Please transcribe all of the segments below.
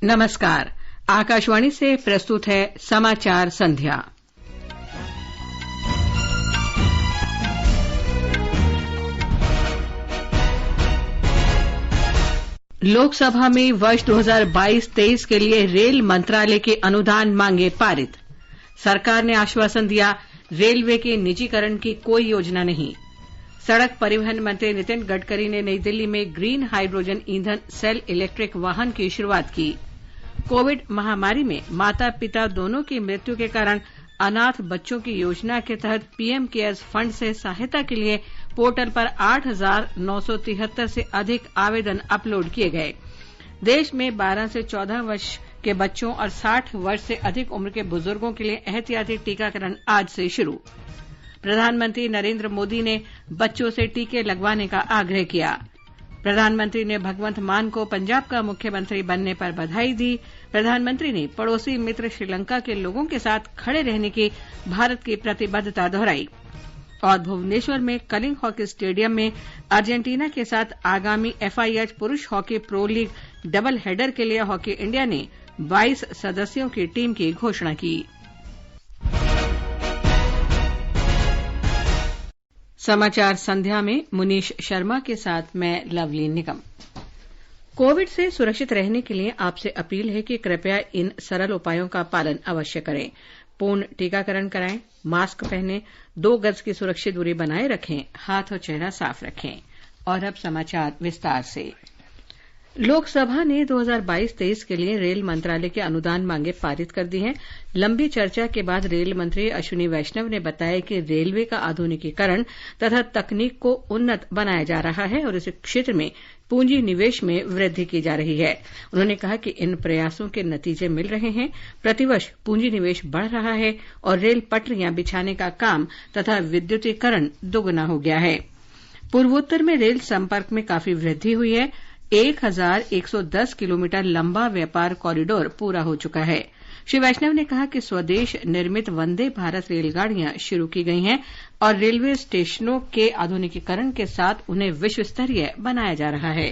नमस्कार। आकाशवाणी से प्रस्तुत है समाचार संध्या। लोकसभा में वर्ष 2022-23 के लिए रेल मंत्रालय के अनुदान मांगे पारित। सरकार ने आश्वासन दिया, रेलवे के निजीकरण की कोई योजना नहीं। सड़क परिवहन मंत्री नितिन गडकरी ने नई दिल्ली में ग्रीन हाइड्रोजन ईंधन सेल इलेक्ट्रिक वाहन की शुरुआत की। कोविड महामारी में माता पिता दोनों की मृत्यु के कारण अनाथ बच्चों की योजना के तहत पीएम केयर्स फंड से सहायता के लिए पोर्टल पर 8,973 से अधिक आवेदन अपलोड किए गए। देश में 12 से 14 वर्ष के बच्चों और 60 वर्ष से अधिक उम्र के बुजुर्गों के लिए एहतियाती टीकाकरण आज से शुरू। प्रधानमंत्री नरेंद्र मोदी ने बच्चों से टीके लगवाने का आग्रह किया। प्रधानमंत्री ने भगवंत मान को पंजाब का मुख्यमंत्री बनने पर बधाई दी। प्रधानमंत्री ने पड़ोसी मित्र श्रीलंका के लोगों के साथ खड़े रहने की भारत की प्रतिबद्धता दोहराई। और भुवनेश्वर में कलिंग हॉकी स्टेडियम में अर्जेंटीना के साथ आगामी FIH पुरुष hockey pro league double header के लिए हॉकी इंडिया ने 22 सदस्यों की टीम की घोषणा की। समाचार संध्या में मुनीश शर्मा के साथ मैं लवली निगम। कोविड से सुरक्षित रहने के लिए आपसे अपील है कि कृपया इन सरल उपायों का पालन अवश्य करें। पूर्ण टीकाकरण कराएं, मास्क पहनें, 2 गज की सुरक्षित दूरी बनाए रखें, हाथ और चेहरा साफ रखें। और अब समाचार विस्तार से। लोकसभा ने 2022-23 के लिए रेल मंत्रालय के अनुदान मांगे पारित कर दी हैं। लंबी चर्चा के बाद रेल मंत्री अश्विनी वैष्णव ने बताया कि रेलवे का आधुनिकीकरण तथा तकनीक को उन्नत बनाया जा रहा है और इस क्षेत्र में पूंजी निवेश में वृद्धि की जा रही है। उन्होंने कहा कि इन प्रयासों के नतीजे मिल रहे हैं। प्रतिवर्ष पूंजी निवेश बढ़ रहा है और रेल पटरियां बिछाने का काम तथा विद्युतीकरण दोगुना हो गया है। पूर्वोत्तर में रेल संपर्क में काफी वृद्धि हुई है। 1,110 किलोमीटर लंबा व्यापार कॉरिडोर पूरा हो चुका है। श्री वैष्णव ने कहा कि स्वदेश निर्मित वंदे भारत रेलगाड़ियां शुरू की गई हैं और रेलवे स्टेशनों के आधुनिकीकरण के साथ उन्हें विश्व स्तरीय बनाया जा रहा है।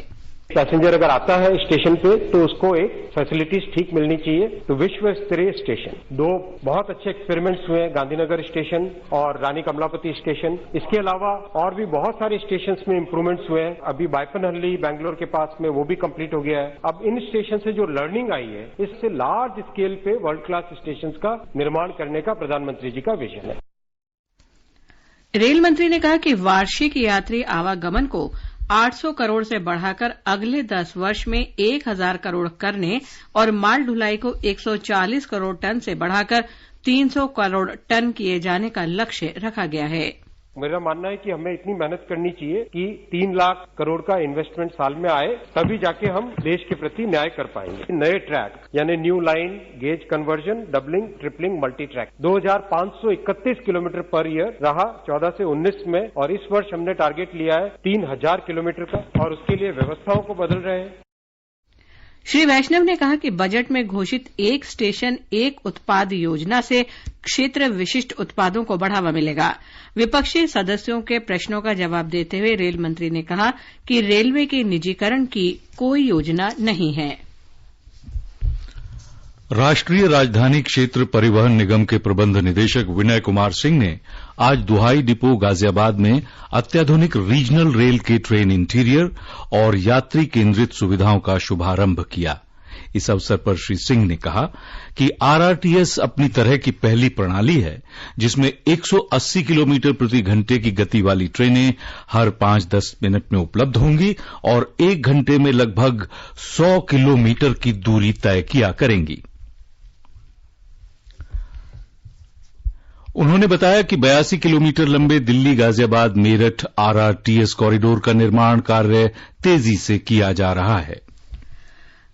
पैसेंजर अगर आता है स्टेशन पे तो उसको एक फैसिलिटीज ठीक मिलनी चाहिए। तो विश्व स्तरीय स्टेशन 2 बहुत अच्छे एक्सपेरिमेंट्स हुए, गांधीनगर स्टेशन और रानी कमलापति स्टेशन। इसके अलावा और भी बहुत सारे स्टेशन में इम्प्रूवमेंट्स हुए हैं। अभी बायपनहल्ली बैंगलोर के पास में वो भी कंप्लीट हो गया है। अब इन स्टेशन से जो लर्निंग आई है, इससे लार्ज स्केल पे वर्ल्ड क्लास स्टेशन का निर्माण करने का प्रधानमंत्री जी का विजन है। रेल मंत्री ने कहा कि वार्षिक यात्री आवागमन को 800 करोड़ से बढ़ाकर अगले 10 वर्ष में 1,000 करोड़ करने और माल ढुलाई को 140 करोड़ टन से बढ़ाकर 300 करोड़ टन किए जाने का लक्ष्य रखा गया है। मेरा मानना है कि हमें इतनी मेहनत करनी चाहिए कि 3 लाख करोड़ का इन्वेस्टमेंट साल में आए, तभी जाके हम देश के प्रति न्याय कर पाएंगे। नए ट्रैक यानी new line, gauge conversion, doubling, tripling, multi track 2,531 kilometre per year रहा 14 से 19 में और इस वर्ष हमने टारगेट लिया है 3,000 किलोमीटर का और उसके लिए व्यवस्थाओं को बदल रहे हैं। श्री वैष्णव ने कहा कि बजट में घोषित एक स्टेशन एक उत्पाद योजना से क्षेत्र विशिष्ट उत्पादों को बढ़ावा मिलेगा। विपक्षी सदस्यों के प्रश्नों का जवाब देते हुए रेल मंत्री ने कहा कि रेलवे के निजीकरण की कोई योजना नहीं है। राष्ट्रीय राजधानी क्षेत्र परिवहन निगम के प्रबंध निदेशक विनय कुमार सिंह ने आज दुहाई डिपो गाजियाबाद में अत्याधुनिक रीजनल रेल के ट्रेन इंटीरियर और यात्री केंद्रित सुविधाओं का शुभारंभ किया। इस अवसर पर श्री सिंह ने कहा कि RRTS अपनी तरह की पहली प्रणाली है जिसमें 180 किलोमीटर प्रति घंटे की गति वाली ट्रेनें हर 5-10 मिनट में उपलब्ध होंगी और 1 घंटे में लगभग 100 किलोमीटर की दूरी तय किया करेंगी। उन्होंने बताया कि 82 किलोमीटर लंबे दिल्ली गाजियाबाद मेरठ RRTS कॉरिडोर का निर्माण कार्य तेजी से किया जा रहा है।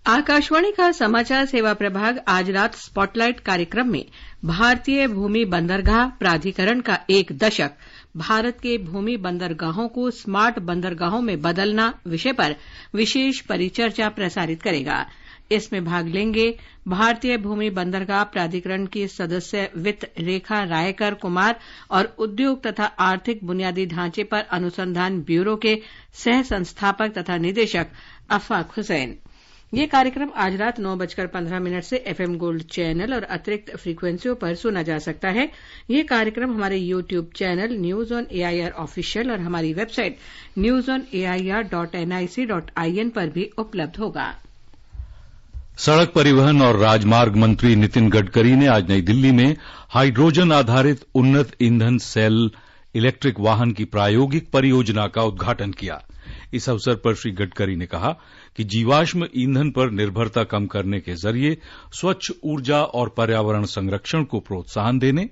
आकाशवाणी का समाचार सेवा प्रभाग आज रात स्पॉटलाइट कार्यक्रम में भारतीय भूमि बंदरगाह प्राधिकरण का 1 दशक भारत के भूमि बंदरगाहों को स्मार्ट बंदरगाहों में बदलना विषय पर विशेष परिचर्चा प्रसारित करेगा। इसमें भाग लेंगे भारतीय भूमि बंदरगाह प्राधिकरण की सदस्य वित्त रेखा रायकर कुमार और उद्योग तथा आर्थिक बुनियादी ढांचे पर अनुसंधान ब्यूरो के सह संस्थापक तथा निदेशक अफाक हुसैन। ये कार्यक्रम आज रात 9:15 से एफएम गोल्ड चैनल और अतिरिक्त फ्रीक्वेंसियों पर सुना जा सकता है। ये कार्यक्रम हमारे YouTube channel news on AIR official और हमारी वेबसाइट newsonair.nic.in पर भी उपलब्ध होगा। सड़क परिवहन और राजमार्ग मंत्री नितिन गडकरी ने आज नई दिल्ली में हाइड्रोजन आधारित उन्नत ईंधन सेल इलेक्ट्रिक वाहन की प्रायोगिक परियोजना का उद्घाटन किया। इस अवसर पर श्री गडकरी ने कहा कि जीवाश्म ईंधन पर निर्भरता कम करने के जरिए स्वच्छ ऊर्जा और पर्यावरण संरक्षण को प्रोत्साहन देने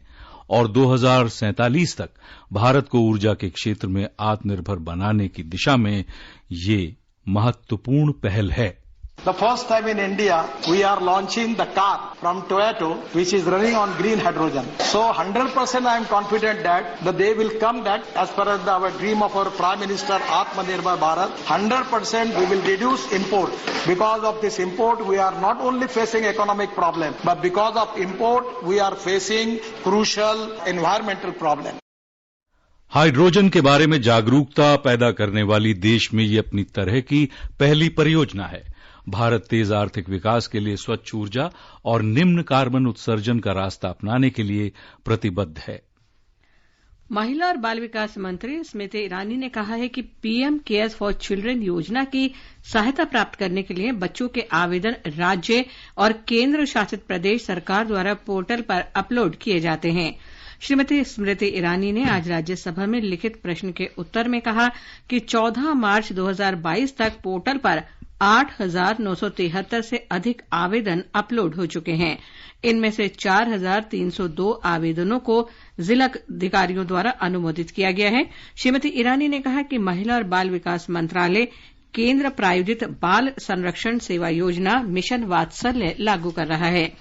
और 2047 तक भारत को ऊर्जा के क्षेत्र में आत्मनिर्भर बनाने की दिशा में ये महत्वपूर्ण पहल है। The first time in India, we are launching the car from Toyota, which is running on green hydrogen. So 100% I am confident that the day will come that as per as our dream of our Prime Minister Atmanirbhar Bharat, 100% we will reduce import. Because of this import, we are not only facing economic problem, but because of import, we are facing crucial environmental problem. Hydrogen के बारे में जागरूकता पैदा करने वाली देश में ये अपनी तरह की पहली परियोजना है। भारत तेज आर्थिक विकास के लिए स्वच्छ ऊर्जा और निम्न कार्बन उत्सर्जन का रास्ता अपनाने के लिए प्रतिबद्ध है। महिला और बाल विकास मंत्री स्मृति ईरानी ने कहा है कि पीएम केयर्स फॉर चिल्ड्रन योजना की सहायता प्राप्त करने के लिए बच्चों के आवेदन राज्य और केंद्र शासित प्रदेश सरकार द्वारा पोर्टल पर अपलोड किए जाते हैं। श्रीमती स्मृति ईरानी ने आज राज्यसभा में लिखित प्रश्न के उत्तर में कहा कि 14 मार्च 2022 तक पोर्टल पर 8,973 से अधिक आवेदन अपलोड हो चुके हैं। इनमें से 4,302 आवेदनों को जिलाधिकारियों द्वारा अनुमोदित किया गया है। श्रीमती ईरानी ने कहा कि महिला और बाल विकास मंत्रालय केंद्र प्रायोजित बाल संरक्षण सेवा योजना मिशन वात्सल्य लागू कर रहा है।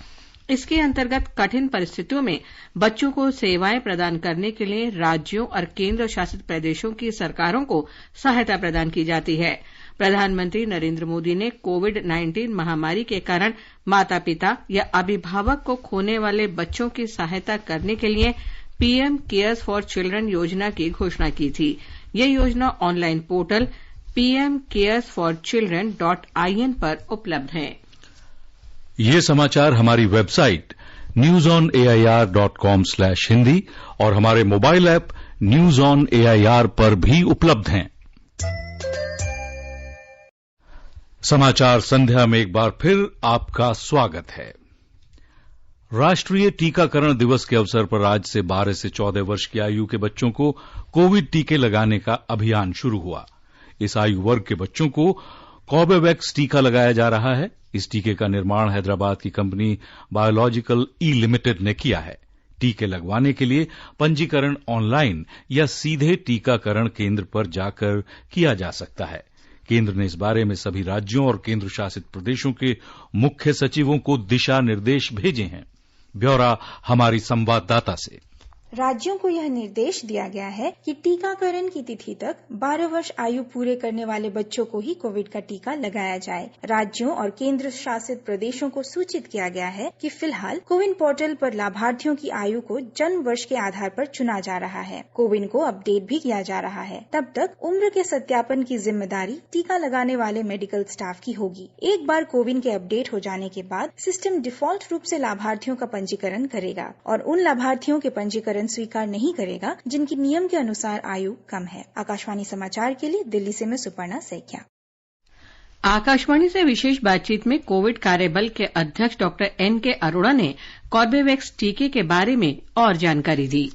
इसके अंतर्गत कठिन परिस्थितियों में बच्चों को सेवाएं प्रदान करने के लिए राज्यों और केंद्र शासित प्रदेशों की सरकारों को सहायता प्रदान की जाती है। प्रधानमंत्री नरेंद्र मोदी ने कोविड-19 महामारी के कारण माता पिता या अभिभावक को खोने वाले बच्चों की सहायता करने के लिए पीएम केयर्स फॉर चिल्ड्रन योजना की घोषणा की थी। यह योजना ऑनलाइन पोर्टल pmcaresforchildren.in पर उपलब्ध है। ये समाचार हमारी वेबसाइट newsonair.com/hindi और हमारे mobile app news on AIR पर भी उपलब्ध हैं। समाचार संध्या में एक बार फिर आपका स्वागत है। राष्ट्रीय टीकाकरण दिवस के अवसर पर आज से 12 से 14 वर्ष की आयु के बच्चों को कोविड टीके लगाने का अभियान शुरू हुआ। इस आयु वर्ग के बच्चों को कॉर्बेवैक्स टीका लगाया जा रहा है। इस टीके का निर्माण हैदराबाद की कंपनी बायोलॉजिकल ई लिमिटेड ने किया है। टीके लगवाने के लिए पंजीकरण ऑनलाइन या सीधे टीकाकरण केंद्र पर जाकर किया जा सकता है। केंद्र ने इस बारे में सभी राज्यों और केंद्र शासित प्रदेशों के मुख्य सचिवों को दिशा निर्देश भेजे हैं। ब्यौरा हमारी संवाददाता से। राज्यों को यह निर्देश दिया गया है कि टीकाकरण की तिथि तक 12 वर्ष आयु पूरे करने वाले बच्चों को ही कोविड का टीका लगाया जाए। राज्यों और केंद्र शासित प्रदेशों को सूचित किया गया है कि फिलहाल कोविन पोर्टल पर लाभार्थियों की आयु को जन्म वर्ष के आधार पर चुना जा रहा है। कोविन को अपडेट भी किया जा रहा है। तब तक उम्र के सत्यापन की जिम्मेदारी टीका लगाने वाले मेडिकल स्टाफ की होगी। एक बार कोविन के अपडेट हो जाने के बाद सिस्टम डिफॉल्ट रूप से लाभार्थियों का पंजीकरण करेगा और उन लाभार्थियों के पंजीकरण स्वीकार नहीं करेगा जिनकी नियम के अनुसार आयु कम है। आकाशवाणी समाचार के लिए दिल्ली से मैं सुपर्णा सैकिया। आकाशवाणी से विशेष बातचीत में कोविड कार्यबल के अध्यक्ष डॉक्टर एन.के. अरोड़ा ने कॉर्बेवैक्स टीके के बारे में और जानकारी दी।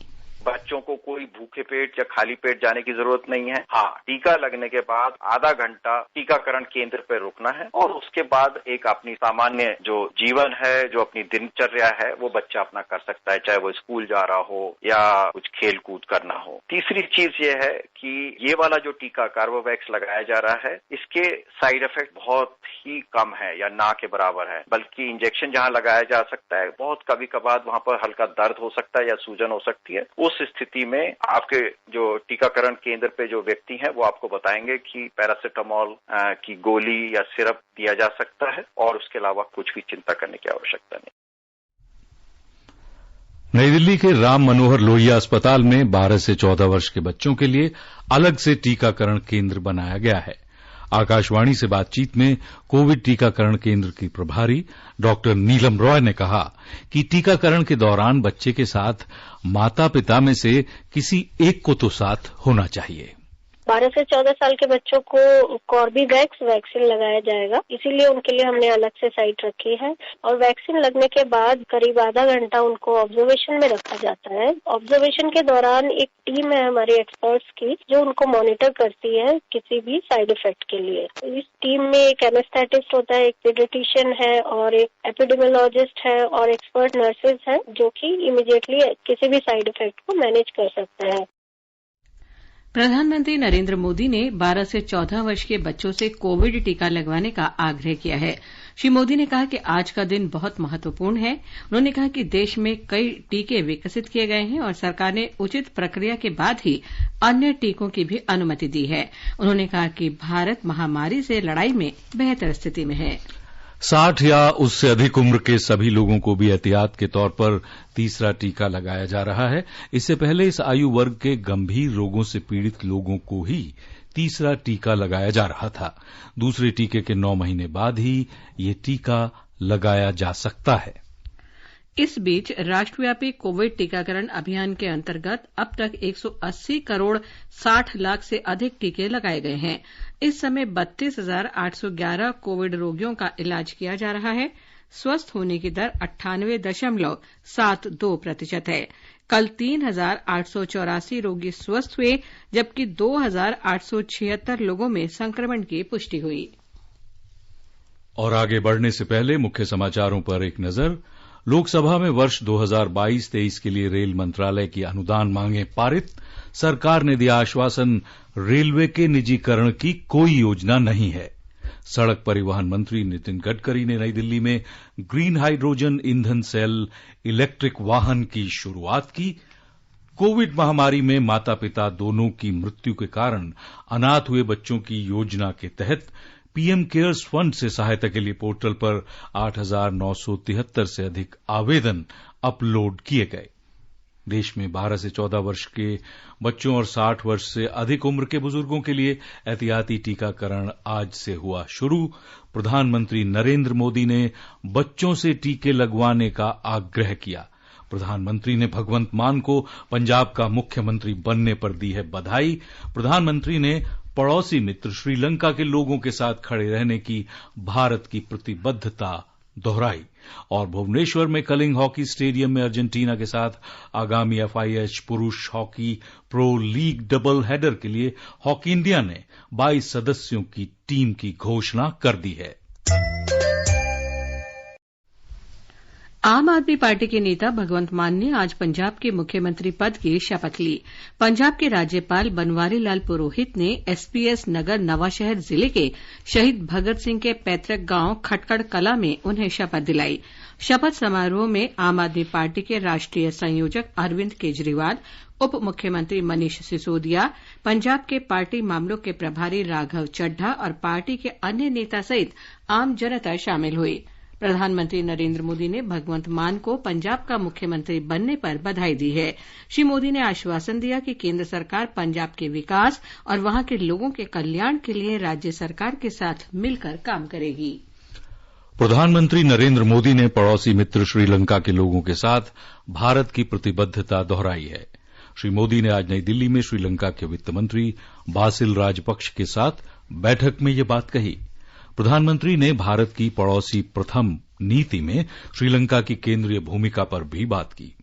बच्चों को कोई भूखे पेट या खाली पेट जाने की जरूरत नहीं है। हाँ, टीका लगने के बाद आधा घंटा टीकाकरण केंद्र पर रुकना है और उसके बाद एक अपनी सामान्य जो जीवन है, जो अपनी दिनचर्या है, वो बच्चा अपना कर सकता है, चाहे वो स्कूल जा रहा हो या कुछ खेल कूद करना हो। तीसरी चीज ये है कि ये वाला जो टीका कार्बोवैक्स लगाया जा रहा है, इसके साइड इफेक्ट बहुत ही कम है या ना के बराबर है। बल्कि इंजेक्शन जहाँ लगाया जा सकता है, बहुत कभी कभार वहाँ पर हल्का दर्द हो सकता है या सूजन हो सकती है। उस स्थिति में आपके जो टीकाकरण केंद्र पे जो व्यक्ति हैं वो आपको बताएंगे कि पैरासिटामोल की गोली या सिरप दिया जा सकता है और उसके अलावा कुछ भी चिंता करने की आवश्यकता नहीं। नई दिल्ली के राम मनोहर लोहिया अस्पताल में 12 से 14 वर्ष के बच्चों के लिए अलग से टीकाकरण केंद्र बनाया गया है। आकाशवाणी से बातचीत में कोविड टीकाकरण केंद्र की प्रभारी डॉक्टर नीलम रॉय ने कहा कि टीकाकरण के दौरान बच्चे के साथ माता पिता में से किसी एक को तो साथ होना चाहिए। 12 से 14 साल के बच्चों को कॉर्बेवैक्स वैक्सीन लगाया जाएगा, इसीलिए उनके लिए हमने अलग से साइट रखी है। और वैक्सीन लगने के बाद करीब आधा घंटा उनको ऑब्जर्वेशन में रखा जाता है। ऑब्जर्वेशन के दौरान एक टीम है हमारे एक्सपर्ट्स की जो उनको मॉनिटर करती है किसी भी साइड इफेक्ट के लिए। इस टीम में एक एनेस्थेटिस्ट होता है, एक पीडियाट्रिशियन है और एक एपिडेमियोलॉजिस्ट है और एक्सपर्ट नर्सेज हैं जो कि इमीडिएटली किसी भी साइड इफेक्ट को मैनेज कर सकते हैं। प्रधानमंत्री नरेंद्र मोदी ने 12 से 14 वर्ष के बच्चों से कोविड टीका लगवाने का आग्रह किया है। श्री मोदी ने कहा कि आज का दिन बहुत महत्वपूर्ण है। उन्होंने कहा कि देश में कई टीके विकसित किए गए हैं और सरकार ने उचित प्रक्रिया के बाद ही अन्य टीकों की भी अनुमति दी है। उन्होंने कहा कि भारत महामारी से लड़ाई में बेहतर स्थिति में है। 60 या उससे अधिक उम्र के सभी लोगों को भी एहतियात के तौर पर तीसरा टीका लगाया जा रहा है। इससे पहले इस आयु वर्ग के गंभीर रोगों से पीड़ित लोगों को ही तीसरा टीका लगाया जा रहा था। दूसरे टीके के 9 महीने बाद ही ये टीका लगाया जा सकता है। इस बीच राष्ट्रव्यापी कोविड टीकाकरण अभियान के अंतर्गत अब तक 180 करोड़ 60 लाख से अधिक टीके लगाए गए हैं। इस समय 32,811 कोविड रोगियों का इलाज किया जा रहा है। स्वस्थ होने की दर 98.72% है। कल 3,884 रोगी स्वस्थ हुए, जबकि 2,876 लोगों में संक्रमण की पुष्टि हुई। और आगे बढ़ने से पहले मुख्य समाचारों पर एक नजर। लोकसभा में वर्ष 2022-23 के लिए रेल मंत्रालय की अनुदान मांगे पारित। सरकार ने दिया आश्वासन, रेलवे के निजीकरण की कोई योजना नहीं है। सड़क परिवहन मंत्री नितिन गडकरी ने नई दिल्ली में ग्रीन हाइड्रोजन ईंधन सेल इलेक्ट्रिक वाहन की शुरुआत की। कोविड महामारी में माता पिता दोनों की मृत्यु के कारण अनाथ हुए बच्चों की योजना के तहत पीएम केयर्स फंड से सहायता के लिए पोर्टल पर 8,973 से अधिक आवेदन अपलोड किए गए। देश में 12 से 14 वर्ष के बच्चों और 60 वर्ष से अधिक उम्र के बुजुर्गों के लिए एहतियाती टीकाकरण आज से हुआ शुरू। प्रधानमंत्री नरेंद्र मोदी ने बच्चों से टीके लगवाने का आग्रह किया। प्रधानमंत्री ने भगवंत मान को पंजाब का मुख्यमंत्री बनने पर दी है बधाई। प्रधानमंत्री ने पड़ोसी मित्र श्रीलंका के लोगों के साथ खड़े रहने की भारत की प्रतिबद्धता दोहराई। और भुवनेश्वर में कलिंग हॉकी स्टेडियम में अर्जेंटीना के साथ आगामी FIH पुरुष hockey pro league double header के लिए हॉकी इंडिया ने 22 सदस्यों की टीम की घोषणा कर दी है। आम आदमी पार्टी के नेता भगवंत मान ने आज पंजाब के मुख्यमंत्री पद की शपथ ली। पंजाब के राज्यपाल बनवारी लाल पुरोहित ने SPS नगर नवांशहर जिले के शहीद भगत सिंह के पैतृक गांव खटकड़ कला में उन्हें शपथ दिलाई। शपथ समारोह में आम आदमी पार्टी के राष्ट्रीय संयोजक अरविंद केजरीवाल, उप मुख्यमंत्री मनीष सिसोदिया, पंजाब के पार्टी मामलों के प्रभारी राघव चड्ढा और पार्टी के अन्य नेता सहित आम जनता शामिल हुई। प्रधानमंत्री नरेंद्र मोदी ने भगवंत मान को पंजाब का मुख्यमंत्री बनने पर बधाई दी है। श्री मोदी ने आश्वासन दिया कि केंद्र सरकार पंजाब के विकास और वहां के लोगों के कल्याण के लिए राज्य सरकार के साथ मिलकर काम करेगी। प्रधानमंत्री नरेंद्र मोदी ने पड़ोसी मित्र श्रीलंका के लोगों के साथ भारत की प्रतिबद्धता दोहराई है। श्री मोदी ने आज नई दिल्ली में श्रीलंका के वित्त मंत्री बासिल राजपक्ष के साथ बैठक में ये बात कही। प्रधानमंत्री ने भारत की पड़ोसी प्रथम नीति में श्रीलंका की केंद्रीय भूमिका पर भी बात की।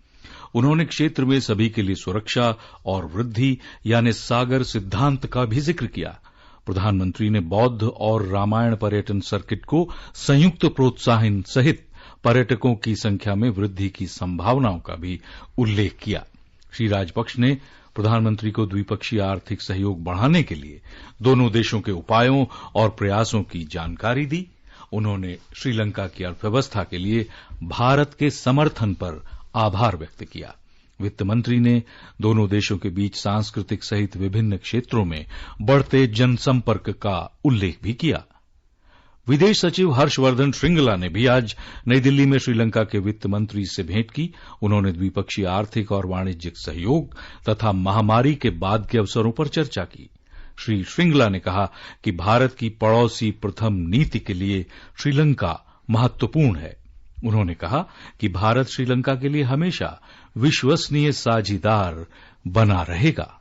उन्होंने क्षेत्र में सभी के लिए सुरक्षा और वृद्धि यानी सागर सिद्धांत का भी जिक्र किया। प्रधानमंत्री ने बौद्ध और रामायण पर्यटन सर्किट को संयुक्त प्रोत्साहन सहित पर्यटकों की संख्या में वृद्धि की संभावनाओं का भी उल्लेख किया। श्री राजपक्ष ने प्रधानमंत्री को द्विपक्षीय आर्थिक सहयोग बढ़ाने के लिए दोनों देशों के उपायों और प्रयासों की जानकारी दी। उन्होंने श्रीलंका की अर्थव्यवस्था के लिए भारत के समर्थन पर आभार व्यक्त किया। वित्त मंत्री ने दोनों देशों के बीच सांस्कृतिक सहित विभिन्न क्षेत्रों में बढ़ते जनसंपर्क का उल्लेख भी किया। विदेश सचिव हर्षवर्धन श्रृंगला ने भी आज नई दिल्ली में श्रीलंका के वित्त मंत्री से भेंट की। उन्होंने द्विपक्षीय आर्थिक और वाणिज्यिक सहयोग तथा महामारी के बाद के अवसरों पर चर्चा की। श्री श्रृंगला ने कहा कि भारत की पड़ोसी प्रथम नीति के लिए श्रीलंका महत्वपूर्ण है। उन्होंने कहा कि भारत श्रीलंका के लिए हमेशा विश्वसनीय साझीदार बना रहेगा।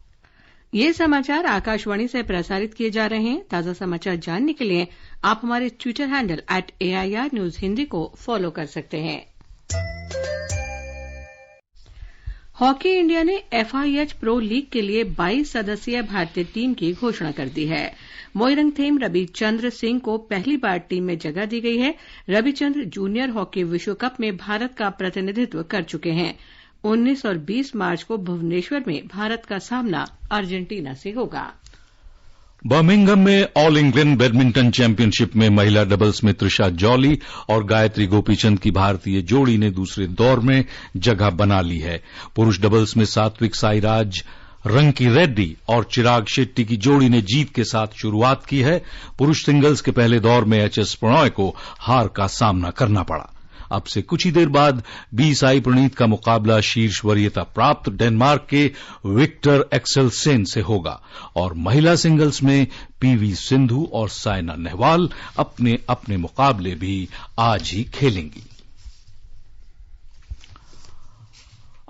ये समाचार आकाशवाणी से प्रसारित किए जा रहे हैं। ताजा समाचार जानने के लिए आप हमारे Twitter handle @AIR News Hindi को फॉलो कर सकते हैं। हॉकी इंडिया ने FIH प्रो लीग के लिए 22 सदस्यीय भारतीय टीम की घोषणा कर दी है। मोइरंगथेम रविचंद्र सिंह को पहली बार टीम में जगह दी गई है। रविचंद्र जूनियर हॉकी विश्व कप में भारत का प्रतिनिधित्व कर चुके हैं। 19 और 20 मार्च को भुवनेश्वर में भारत का सामना अर्जेंटीना से होगा। बर्मिंघम में ऑल इंग्लैंड बैडमिंटन चैंपियनशिप में महिला डबल्स में त्रिशा जॉली और गायत्री गोपीचंद की भारतीय जोड़ी ने दूसरे दौर में जगह बना ली है। पुरुष डबल्स में सात्विक साईराज रंकी रेड्डी और चिराग शेट्टी की जोड़ी ने जीत के साथ शुरुआत की है। पुरुष सिंगल्स के पहले दौर में HS प्रणॉय को हार का सामना करना पड़ा। अब से कुछ ही देर बाद बी साई प्रणीत का मुकाबला शीर्ष वरीयता प्राप्त डेनमार्क के विक्टर एक्सेलसेन से होगा और महिला सिंगल्स में PV सिंधु और साइना नेहवाल अपने अपने मुकाबले भी आज ही खेलेंगी।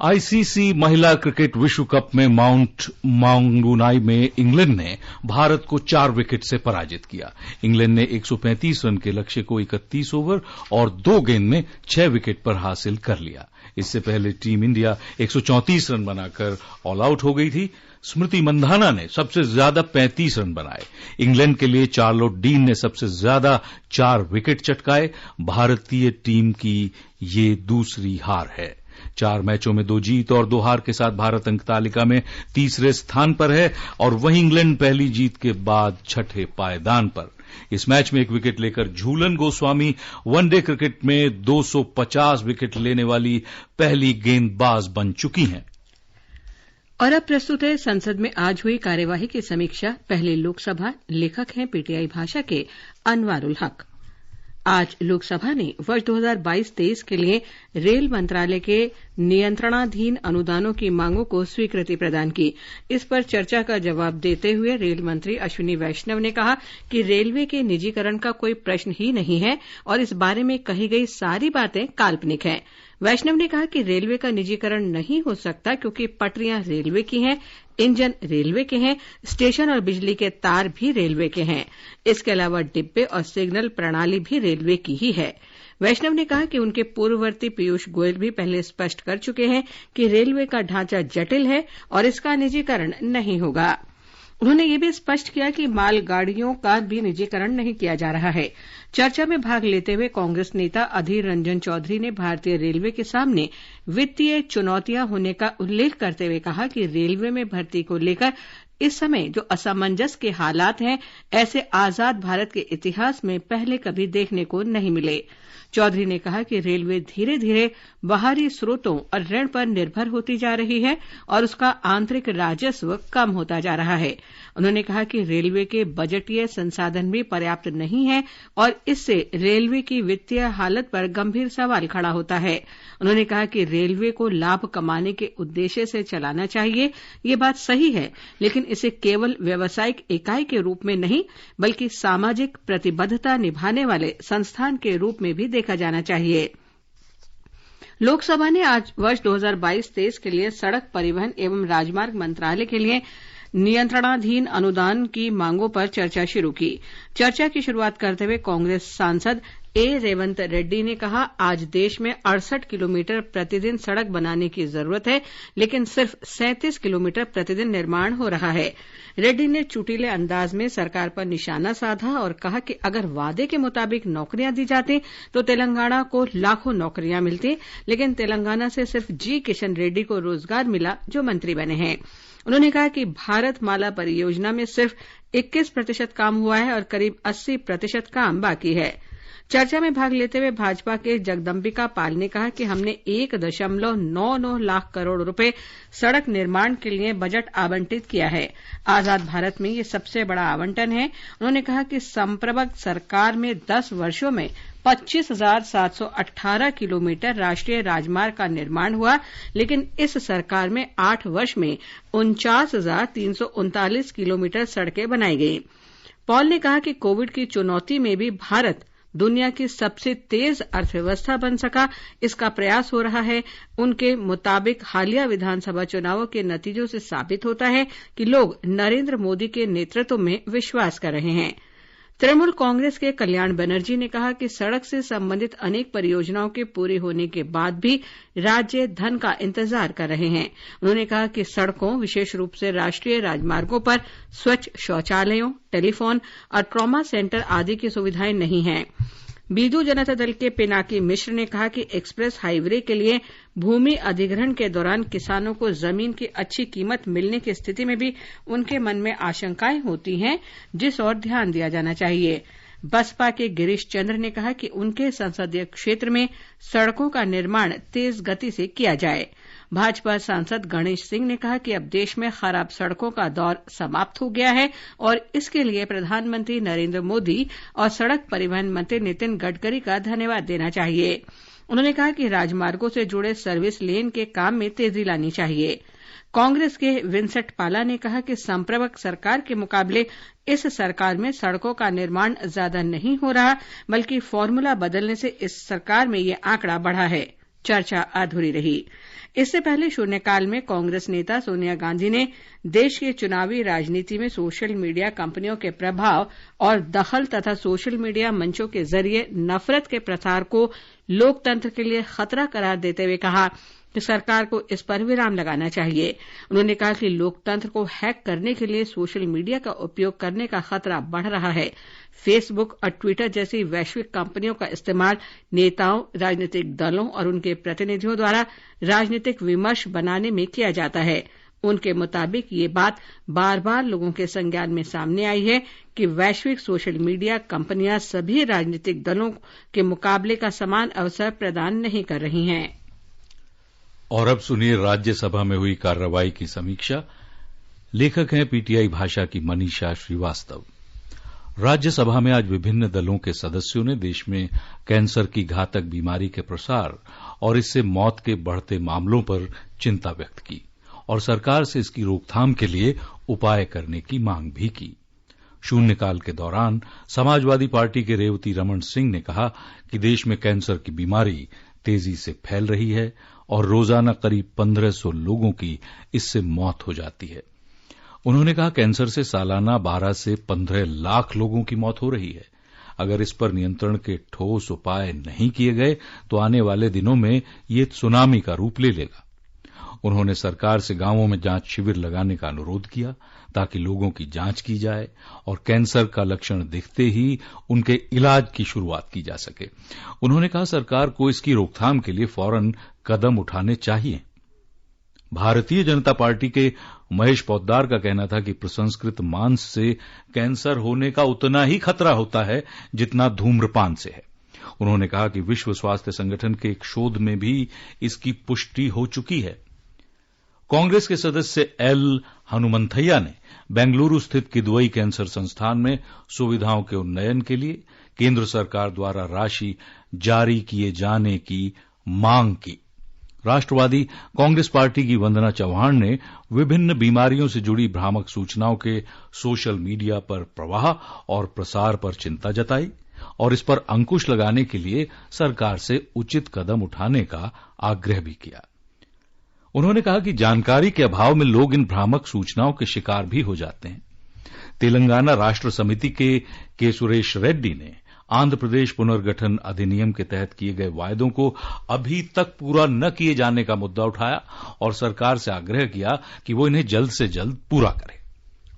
ICC महिला क्रिकेट विश्व कप में माउंट माउंगुनाई में इंग्लैंड ने भारत को 4 विकेट से पराजित किया। इंग्लैंड ने 135 रन के लक्ष्य को 31 ओवर और 2 गेंद में 6 विकेट पर हासिल कर लिया। इससे पहले टीम इंडिया 134 रन बनाकर ऑल आउट हो गई थी। स्मृति मंधाना ने सबसे ज्यादा 35 रन बनाए। इंग्लैंड के लिए चार्लोट डीन ने सबसे ज्यादा 4 विकेट चटकाए। भारतीय टीम की ये दूसरी हार है। 4 मैचों में 2 जीत और 2 हार के साथ भारत अंक तालिका में तीसरे स्थान पर है और वहीं इंग्लैंड पहली जीत के बाद छठे पायदान पर। इस मैच में 1 विकेट लेकर झूलन गोस्वामी वनडे क्रिकेट में 250 विकेट लेने वाली पहली गेंदबाज बन चुकी हैं। और अब प्रस्तुत है संसद में आज हुई कार्यवाही की समीक्षा। पहले लोकसभा, लेखक हैं PTI भाषा के अनवारुल हक। आज लोकसभा ने वर्ष 2022-23 के लिए रेल मंत्रालय के नियंत्रणाधीन अनुदानों की मांगों को स्वीकृति प्रदान की। इस पर चर्चा का जवाब देते हुए रेल मंत्री अश्विनी वैष्णव ने कहा कि रेलवे के निजीकरण का कोई प्रश्न ही नहीं है और इस बारे में कही गई सारी बातें काल्पनिक हैं। वैष्णव ने कहा कि रेलवे का निजीकरण नहीं हो सकता क्योंकि पटरियां रेलवे की हैं, इंजन रेलवे के हैं, स्टेशन और बिजली के तार भी रेलवे के हैं। इसके अलावा डिब्बे और सिग्नल प्रणाली भी रेलवे की ही है। वैष्णव ने कहा कि उनके पूर्ववर्ती पीयूष गोयल भी पहले स्पष्ट कर चुके हैं कि रेलवे का ढांचा जटिल है और इसका निजीकरण नहीं होगा। उन्होंने ये भी स्पष्ट किया कि मालगाड़ियों का भी निजीकरण नहीं किया जा रहा है। चर्चा में भाग लेते हुए कांग्रेस नेता अधीर रंजन चौधरी ने भारतीय रेलवे के सामने वित्तीय चुनौतियां होने का उल्लेख करते हुए कहा कि रेलवे में भर्ती को लेकर इस समय जो असमंजस के हालात हैं, ऐसे आजाद भारत के इतिहास में पहले कभी देखने को नहीं मिले। चौधरी ने कहा कि रेलवे धीरे धीरे बाहरी स्रोतों और ऋण पर निर्भर होती जा रही है और उसका आंतरिक राजस्व कम होता जा रहा है। उन्होंने कहा कि रेलवे के बजटीय संसाधन भी पर्याप्त नहीं है और इससे रेलवे की वित्तीय हालत पर गंभीर सवाल खड़ा होता है। उन्होंने कहा कि रेलवे को लाभ कमाने के उद्देश्य से चलाना चाहिए, ये बात सही है, लेकिन इसे केवल व्यावसायिक इकाई के रूप में नहीं बल्कि सामाजिक प्रतिबद्धता निभाने वाले संस्थान के रूप में भी देखा जाना चाहिए। लोकसभा ने आज वर्ष 2022-23 के लिए सड़क परिवहन एवं राजमार्ग मंत्रालय के लिए नियंत्रणाधीन अनुदान की मांगों पर चर्चा शुरू की। चर्चा की शुरुआत करते हुए कांग्रेस सांसद ए रेवंत रेड्डी ने कहा, आज देश में 68 किलोमीटर प्रतिदिन सड़क बनाने की जरूरत है, लेकिन सिर्फ 37 किलोमीटर प्रतिदिन निर्माण हो रहा है। रेड्डी ने चुटीले अंदाज में सरकार पर निशाना साधा और कहा कि अगर वादे के मुताबिक नौकरियां दी जाती तो तेलंगाना को लाखों नौकरियां मिलती, लेकिन तेलंगाना से सिर्फ जी किशन रेड्डी को रोजगार मिला जो मंत्री बने हैं। उन्होंने कहा कि भारत माला परियोजना में सिर्फ 21% काम हुआ है और करीब 80% काम बाकी है। चर्चा में भाग लेते हुए भाजपा के जगदम्बिका पाल ने कहा कि हमने 1.99 लाख करोड़ रुपए सड़क निर्माण के लिए बजट आवंटित किया है। आजाद भारत में ये सबसे बड़ा आवंटन है। उन्होंने कहा कि संप्रभुत्व सरकार में 10 वर्षों में 25,718 किलोमीटर राष्ट्रीय राजमार्ग का निर्माण हुआ, लेकिन इस सरकार में 8 वर्ष में 49,339 किलोमीटर सड़कें बनाई गई। पॉल ने कहा कि कोविड की चुनौती में भी भारत दुनिया की सबसे तेज अर्थव्यवस्था बन सका, इसका प्रयास हो रहा है। उनके मुताबिक हालिया विधानसभा चुनावों के नतीजों से साबित होता है कि लोग नरेंद्र मोदी के नेतृत्व में विश्वास कर रहे हैं। तृणमूल कांग्रेस के कल्याण बनर्जी ने कहा कि सड़क से संबंधित अनेक परियोजनाओं के पूरे होने के बाद भी राज्य धन का इंतजार कर रहे हैं। उन्होंने कहा कि सड़कों, विशेष रूप से राष्ट्रीय राजमार्गों पर स्वच्छ शौचालयों, टेलीफोन और ट्रॉमा सेंटर आदि की सुविधाएं नहीं हैं। बीजू जनता दल के पिनाकी मिश्र ने कहा कि एक्सप्रेस हाईवे के लिए भूमि अधिग्रहण के दौरान किसानों को जमीन की अच्छी कीमत मिलने की स्थिति में भी उनके मन में आशंकाएं होती हैं, जिस ओर ध्यान दिया जाना चाहिए। बसपा के गिरीश चंद्र ने कहा कि उनके संसदीय क्षेत्र में सड़कों का निर्माण तेज गति से किया जाए। भाजपा सांसद गणेश सिंह ने कहा कि अब देश में खराब सड़कों का दौर समाप्त हो गया है और इसके लिए प्रधानमंत्री नरेंद्र मोदी और सड़क परिवहन मंत्री नितिन गडकरी का धन्यवाद देना चाहिए। उन्होंने कहा कि राजमार्गों से जुड़े सर्विस लेन के काम में तेजी लानी चाहिए। कांग्रेस के विंसेंट पाला ने कहा कि संप्रभुत्व सरकार के मुकाबले इस सरकार में सड़कों का निर्माण ज्यादा नहीं हो रहा, बल्कि फॉर्मूला बदलने से इस सरकार में यह आंकड़ा बढ़ा है। चर्चा अधूरी रही। इससे पहले शून्यकाल में कांग्रेस नेता सोनिया गांधी ने देश की चुनावी राजनीति में सोशल मीडिया कंपनियों के प्रभाव और दखल तथा सोशल मीडिया मंचों के जरिए नफरत के प्रसार को लोकतंत्र के लिए खतरा करार देते हुए कहा कि सरकार को इस पर विराम लगाना चाहिए। उन्होंने कहा कि लोकतंत्र को हैक करने के लिए सोशल मीडिया का उपयोग करने का खतरा बढ़ रहा है। फेसबुक और ट्विटर जैसी वैश्विक कंपनियों का इस्तेमाल नेताओं, राजनीतिक दलों और उनके प्रतिनिधियों द्वारा राजनीतिक विमर्श बनाने में किया जाता है। उनके मुताबिक ये बात बार बार लोगों के संज्ञान में सामने आई है कि वैश्विक सोशल मीडिया कंपनियां सभी राजनीतिक दलों के मुकाबले का समान अवसर प्रदान नहीं कर रही हैं। और अब सुनिए राज्यसभा में हुई कार्रवाई की समीक्षा। लेखक हैं पीटीआई भाषा की मनीषा श्रीवास्तव। राज्यसभा में आज विभिन्न दलों के सदस्यों ने देश में कैंसर की घातक बीमारी के प्रसार और इससे मौत के बढ़ते मामलों पर चिंता व्यक्त की और सरकार से इसकी रोकथाम के लिए उपाय करने की मांग भी की। शून्यकाल के दौरान समाजवादी पार्टी के रेवती रमन सिंह ने कहा कि देश में कैंसर की बीमारी तेजी से फैल रही है और रोजाना करीब 1500 लोगों की इससे मौत हो जाती है। उन्होंने कहा कैंसर से सालाना 12 से 15 लाख लोगों की मौत हो रही है। अगर इस पर नियंत्रण के ठोस उपाय नहीं किए गए तो आने वाले दिनों में ये सुनामी का रूप ले लेगा। उन्होंने सरकार से गांवों में जांच शिविर लगाने का अनुरोध किया ताकि लोगों की जांच की जाए और कैंसर का लक्षण दिखते ही उनके इलाज की शुरुआत की जा सके। उन्होंने कहा सरकार को इसकी रोकथाम के लिए फौरन कदम उठाने चाहिए। भारतीय जनता पार्टी के महेश पोद्दार का कहना था कि प्रसंस्कृत मांस से कैंसर होने का उतना ही खतरा होता है जितना धूम्रपान से है। उन्होंने कहा कि विश्व स्वास्थ्य संगठन के एक शोध में भी इसकी पुष्टि हो चुकी है। कांग्रेस के सदस्य एल हनुमंथैया ने बेंगलुरु स्थित किदवई कैंसर संस्थान में सुविधाओं के उन्नयन के लिए केंद्र सरकार द्वारा राशि जारी किए जाने की मांग की। राष्ट्रवादी कांग्रेस पार्टी की वंदना चौहान ने विभिन्न बीमारियों से जुड़ी भ्रामक सूचनाओं के सोशल मीडिया पर प्रवाह और प्रसार पर चिंता जताई और इस पर अंकुश लगाने के लिए सरकार से उचित कदम उठाने का आग्रह भी किया। उन्होंने कहा कि जानकारी के अभाव में लोग इन भ्रामक सूचनाओं के शिकार भी हो जाते हैं। तेलंगाना राष्ट्र समिति के सुरेश रेड्डी ने आंध्र प्रदेश पुनर्गठन अधिनियम के तहत किए गए वायदों को अभी तक पूरा न किए जाने का मुद्दा उठाया और सरकार से आग्रह किया कि वो इन्हें जल्द से जल्द पूरा करे।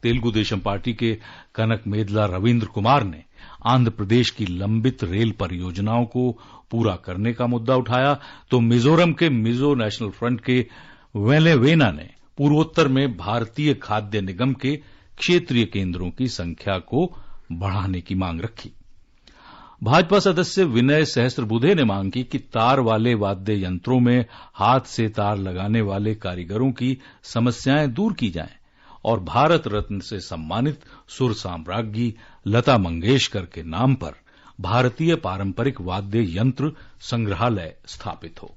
तेलुगु देशम पार्टी के कनक मेदला रविंद्र कुमार ने आंध्र प्रदेश की लंबित रेल परियोजनाओं को पूरा करने का मुद्दा उठाया तो मिजोरम के मिजो नेशनल फ्रंट के वेलेवेना ने पूर्वोत्तर में भारतीय खाद्य निगम के क्षेत्रीय केंद्रों की संख्या को बढ़ाने की मांग रखी। भाजपा सदस्य विनय सहस्त्रबुद्धे ने मांग की कि तार वाले वाद्य यंत्रों में हाथ से तार लगाने वाले कारीगरों की समस्याएं दूर की जाएं और भारत रत्न से सम्मानित सुर साम्राज्ञी लता मंगेशकर के नाम पर भारतीय पारंपरिक वाद्य यंत्र संग्रहालय स्थापित हो।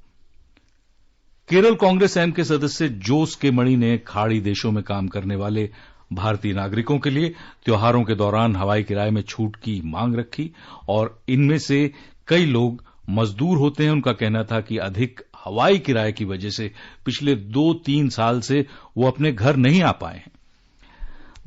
केरल कांग्रेस एम के सदस्य जोस के मणि ने खाड़ी देशों में काम करने वाले भारतीय नागरिकों के लिए त्योहारों के दौरान हवाई किराए में छूट की मांग रखी और इनमें से कई लोग मजदूर होते हैं। उनका कहना था कि अधिक हवाई किराए की वजह से पिछले 2-3 साल से वो अपने घर नहीं आ पाए हैं।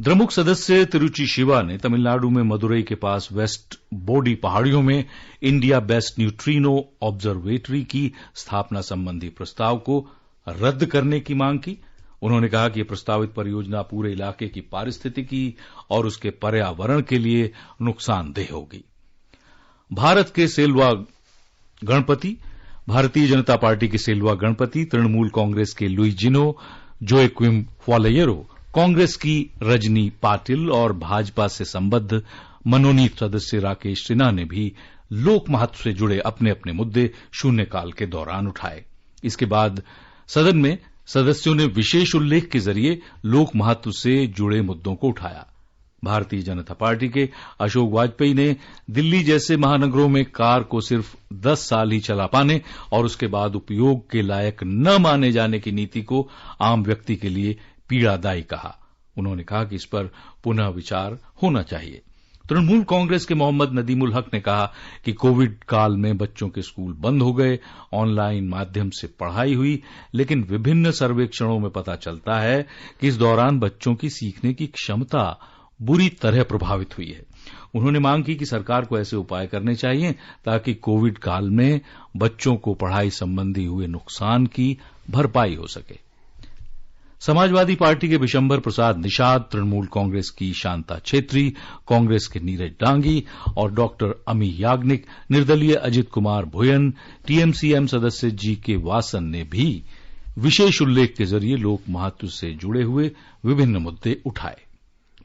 द्रमुक सदस्य तिरुचि शिवा ने तमिलनाडु में मदुरई के पास वेस्ट बोडी पहाड़ियों में इंडिया बेस्ट न्यूट्रिनो ऑब्जर्वेटरी की स्थापना संबंधी प्रस्ताव को रद्द करने की मांग की। उन्होंने कहा कि यह प्रस्तावित परियोजना पूरे इलाके की पारिस्थितिकी और उसके पर्यावरण के लिए नुकसानदेह होगी। भारत के सेल्वा गणपति, भारतीय जनता पार्टी के सेल्वा गणपति, तृणमूल कांग्रेस के लुइजिनो जोएक्विम फॉलेयरो, कांग्रेस की रजनी पाटिल और भाजपा से संबद्ध मनोनीत सदस्य राकेश सिन्हा ने भी लोक महत्व से जुड़े अपने अपने मुद्दे शून्यकाल के दौरान उठाए। इसके बाद सदन में सदस्यों ने विशेष उल्लेख के जरिए लोक महत्व से जुड़े मुद्दों को उठाया। भारतीय जनता पार्टी के अशोक वाजपेयी ने दिल्ली जैसे महानगरों में कार को सिर्फ 10 साल ही चला पाने और उसके बाद उपयोग के लायक न माने जाने की नीति को आम व्यक्ति के लिए पीड़ादायी कहा। उन्होंने कहा कि इस पर पुनः विचार होना चाहिए। तृणमूल कांग्रेस के मोहम्मद नदीमुल हक ने कहा कि कोविड काल में बच्चों के स्कूल बंद हो गए, ऑनलाइन माध्यम से पढ़ाई हुई, लेकिन विभिन्न सर्वेक्षणों में पता चलता है कि इस दौरान बच्चों की सीखने की क्षमता बुरी तरह प्रभावित हुई है। उन्होंने मांग की कि सरकार को ऐसे उपाय करने चाहिए ताकि कोविड काल में बच्चों को पढ़ाई संबंधी हुए नुकसान की भरपाई हो सके। समाजवादी पार्टी के बिशंबर प्रसाद निषाद, तृणमूल कांग्रेस की शांता छेत्री, कांग्रेस के नीरज डांगी और डॉक्टर अमी याग्निक, निर्दलीय अजित कुमार भुयन, टीएमसीएम सदस्य जीके वासन ने भी विशेष उल्लेख के जरिए लोक महत्व से जुड़े हुए विभिन्न मुद्दे उठाए।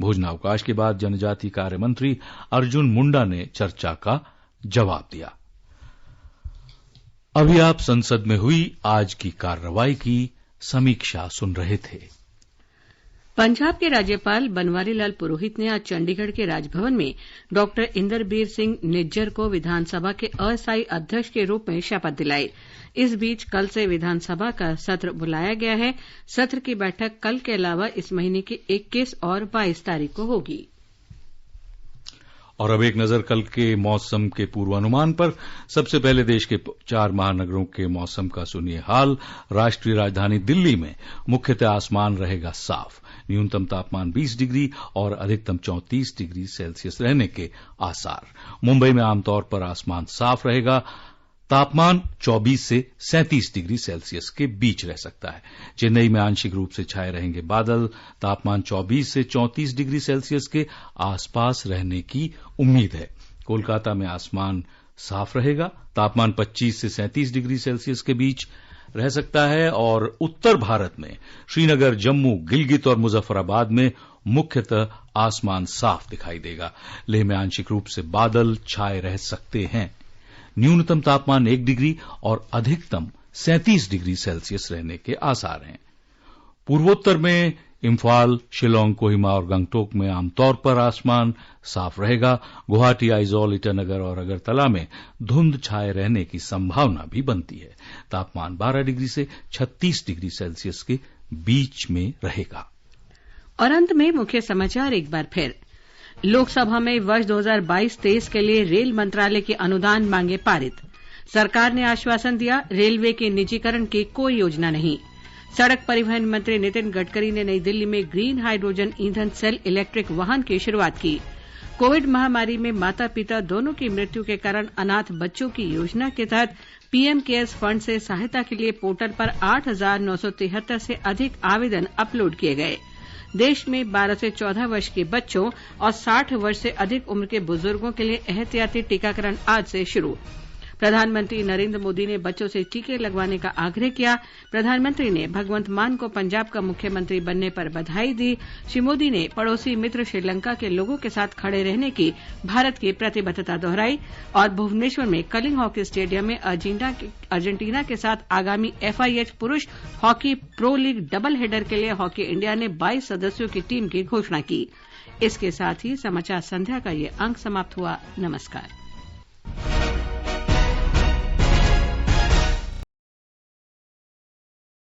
भोजनावकाश के बाद जनजातीय कार्य मंत्री अर्जुन मुंडा ने चर्चा का जवाब दिया। अभी आप संसद में हुई आज की कार्रवाई की समीक्षा सुन रहे थे। पंजाब के राज्यपाल बनवारी लाल पुरोहित ने आज चंडीगढ़ के राजभवन में डॉक्टर इंदरबीर सिंह निज्जर को विधानसभा के अस्थायी अध्यक्ष के रूप में शपथ दिलाई। इस बीच कल से विधानसभा का सत्र बुलाया गया है। सत्र की बैठक कल के अलावा इस महीने की 21 और 22 तारीख को होगी। और अब एक नजर कल के मौसम के पूर्वानुमान पर। सबसे पहले देश के 4 महानगरों के मौसम का सुनिए हाल। राष्ट्रीय राजधानी दिल्ली में मुख्यतः आसमान रहेगा साफ, न्यूनतम तापमान 20 डिग्री और अधिकतम 34 डिग्री सेल्सियस रहने के आसार। मुंबई में आमतौर पर आसमान साफ रहेगा, तापमान 24 से 37 डिग्री सेल्सियस के बीच रह सकता है। चेन्नई में आंशिक रूप से छाए रहेंगे बादल, तापमान 24 से 34 डिग्री सेल्सियस के आसपास रहने की उम्मीद है। कोलकाता में आसमान साफ रहेगा, तापमान 25 से 37 डिग्री सेल्सियस के बीच रह सकता है। और उत्तर भारत में श्रीनगर, जम्मू, गिलगित और मुजफ्फराबाद में मुख्यतः आसमान साफ दिखाई देगा। लेह में आंशिक रूप से बादल छाए रह सकते हैं। न्यूनतम तापमान 1 डिग्री और अधिकतम 37 डिग्री सेल्सियस रहने के आसार हैं। पूर्वोत्तर में इम्फाल, शिलोंग, कोहिमा और गंगटोक में आमतौर पर आसमान साफ रहेगा। गुवाहाटी, आइजॉल, ईटानगर और अगरतला में धुंध छाए रहने की संभावना भी बनती है। तापमान 12 डिग्री से 36 डिग्री सेल्सियस के बीच में रहेगा। और अंत में मुख्य समाचार एक बार फिर। लोकसभा में वर्ष 2022-23 के लिए रेल मंत्रालय की अनुदान मांगे पारित। सरकार ने आश्वासन दिया, रेलवे के निजीकरण की कोई योजना नहीं। सड़क परिवहन मंत्री नितिन गडकरी ने नई दिल्ली में ग्रीन हाइड्रोजन ईंधन सेल इलेक्ट्रिक वाहन की शुरुआत की। कोविड महामारी में माता पिता दोनों की मृत्यु के कारण अनाथ बच्चों की योजना के तहत पीएम केयर्स फंड से सहायता के लिए पोर्टल पर 8,973 से अधिक आवेदन अपलोड किए गए। देश में 12 से 14 वर्ष के बच्चों और 60 वर्ष से अधिक उम्र के बुजुर्गों के लिए एहतियाती टीकाकरण आज से शुरू। प्रधानमंत्री नरेंद्र मोदी ने बच्चों से टीके लगवाने का आग्रह किया। प्रधानमंत्री ने भगवंत मान को पंजाब का मुख्यमंत्री बनने पर बधाई दी। श्री मोदी ने पड़ोसी मित्र श्रीलंका के लोगों के साथ खड़े रहने की भारत की प्रतिबद्धता दोहराई। और भुवनेश्वर में कलिंग हॉकी स्टेडियम में अर्जेंटीना के साथ आगामी FIH पुरुष hockey pro league double header के लिए हॉकी इंडिया ने 22 सदस्यों की टीम की घोषणा की। इसके साथ ही समाचार संध्या का ये अंक समाप्त हुआ। नमस्कार।